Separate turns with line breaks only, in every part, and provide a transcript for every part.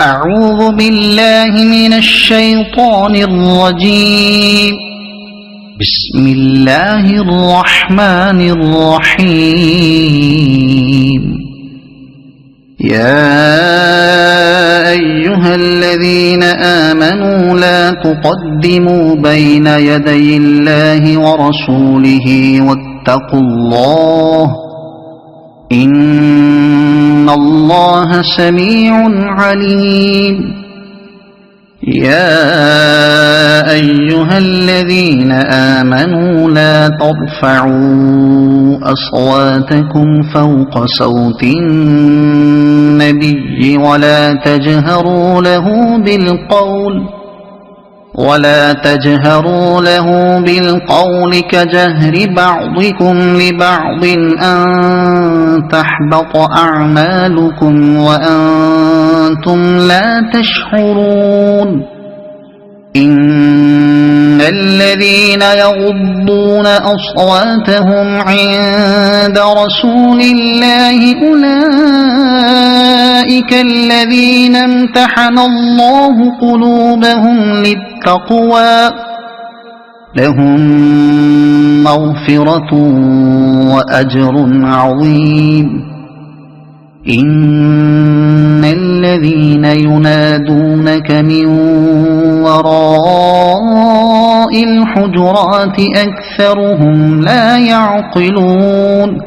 أعوذ بالله من الشيطان الرجيم. بسم الله الرحمن الرحيم. يا أيها الذين آمنوا لا تقدموا بين يدي الله ورسوله واتقوا الله إن الله سميع عليم. يا أيها الذين آمنوا لا ترفعوا أصواتكم فوق صوت النبي ولا تجهروا له بالقول كجهر بعضكم لبعض أن تحبط أعمالكم وأنتم لا تشعرون. إن الذين يغضون أصواتهم عند رسول الله أولئك الذين امتحن الله قلوبهم للتقوى لهم مغفرة وأجر عظيم. إن الذين ينادونك من وراء الحجرات أكثرهم لا يعقلون.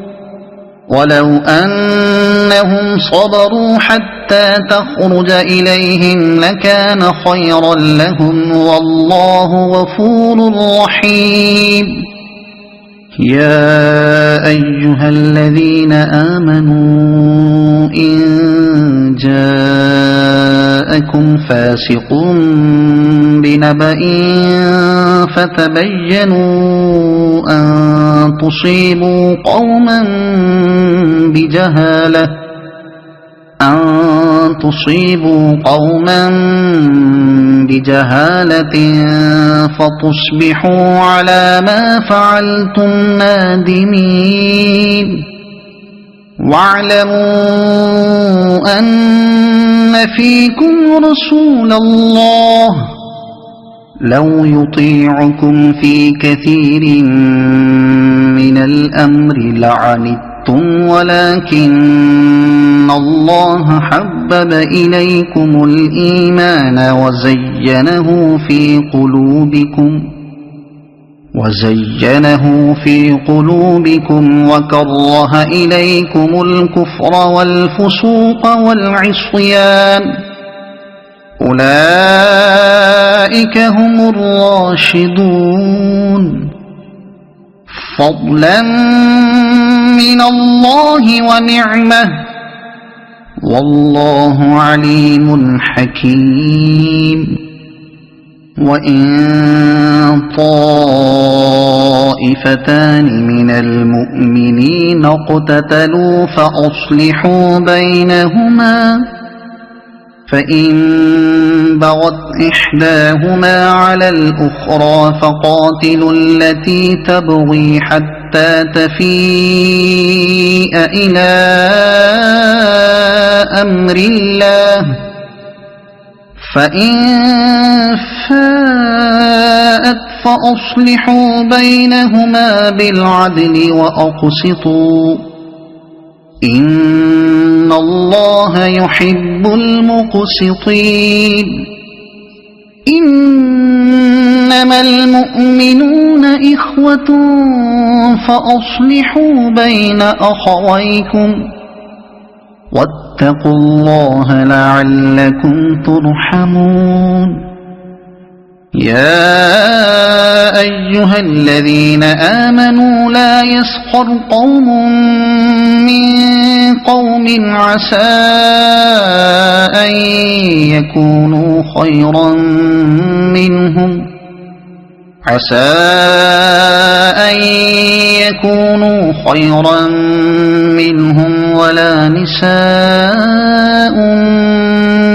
ولو أنهم صبروا حتى تخرج إليهم لكان خيرا لهم والله غفور رحيم. يا أيها الذين آمنوا إن جاءكم فاسق بنبأ فتبينوا أن تصيبوا قوما بجهالة فتصبحوا على ما فعلتم نادمين. واعلموا أن فيكم رسول الله لو يطيعكم في كثير من الأمر لعنتم ولكن الله حبب إليكم الإيمان وزينه في قلوبكم وكره إليكم الكفر والفسوق والعصيان أولئك هم الراشدون فضلا من الله ونعمة والله عليم حكيم. وإن طائفتان من المؤمنين اقتتلوا فأصلحوا بينهما فإن بغت إحداهما على الأخرى فقاتلوا التي تبغي حتى تفيء إلى أمر الله فإن فاءت فأصلحوا بينهما بالعدل وأقسطوا إن الله يحب المقسطين. إنما المؤمنون إخوة فأصلحوا بين أخويكم واتقوا الله لعلكم ترحمون. يا أيها الذين آمنوا لا يسخر قوم من قوم عسى أن يكونوا خيرا منهم ولا نساء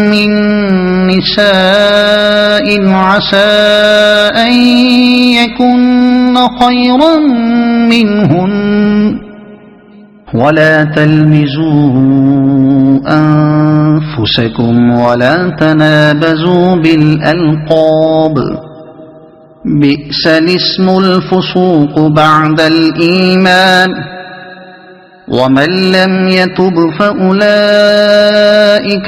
من نساء عسى أن يكن خيرا منهن ولا تلمزوا أنفسكم ولا تنابزوا بالألقاب بئس الاسم الفسوق بعد الإيمان ومن لم يتب فأولئك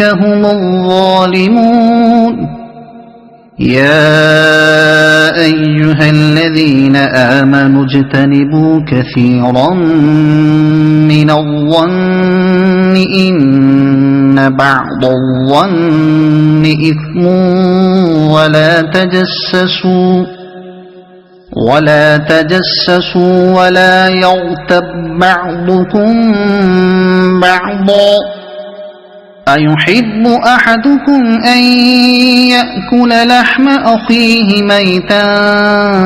هم الظالمون يا أيها الذين آمنوا اجتنبوا كثيرا من الظن إن بعض الظن إثم ولا تجسسوا ولا يغتب بعضكم بعضا أيحب أحدكم أن يأكل لحم أخيه ميتا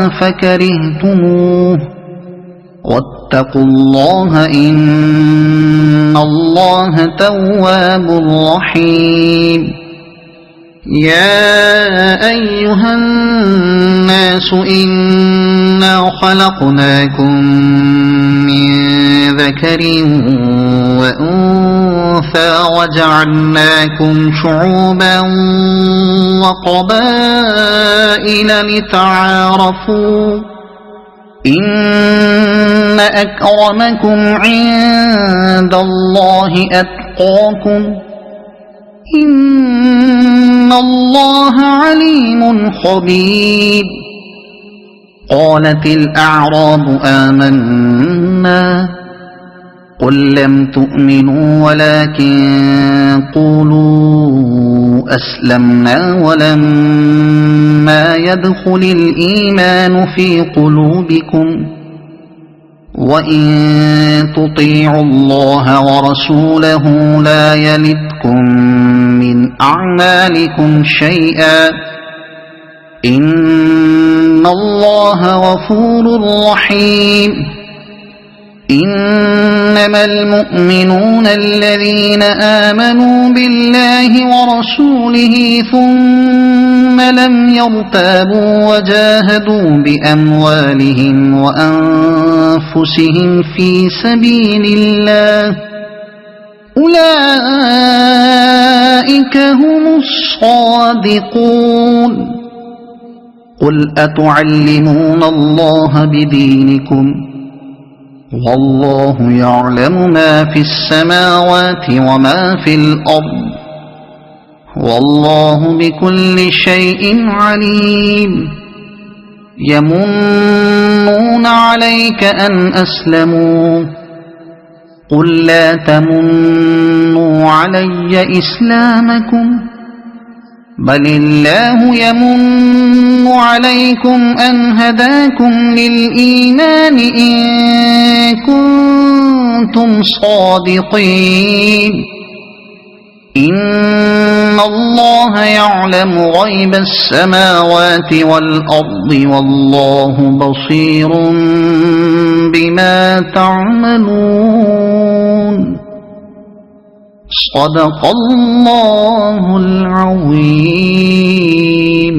فكرهتموه واتقوا الله إن الله تواب رحيم يا أيها الناس إنا خلقناكم من ذكر وأنثى وجعلناكم شعوبا وقبائل لتعارفوا إن أكرمكم عند الله أتقاكم إن الله عليم خبير قالت الأعراب آمنا قل لم تؤمنوا ولكن قولوا أسلمنا ولما يدخل الإيمان في قلوبكم وإن تطيعوا الله ورسوله لا يلتكم من أعمالكم شيئا إن الله غفور رحيم إنما المؤمنون الذين آمنوا بالله ورسوله ثم لم يرتابوا وجاهدوا بأموالهم وأنفسهم في سبيل الله أولئك هم الصادقون قل أتعلمون الله بدينكم والله يعلم ما في السماوات وما في الأرض والله بكل شيء عليم يمنون عليك أن أسلموا قل لا تمنوا علي إسلامكم بل الله يمن عليكم أن هداكم للإيمان إن كنتم صادقين إن الله يعلم غيب السماوات والأرض والله بصير بما تعملون صدق الله العظيم.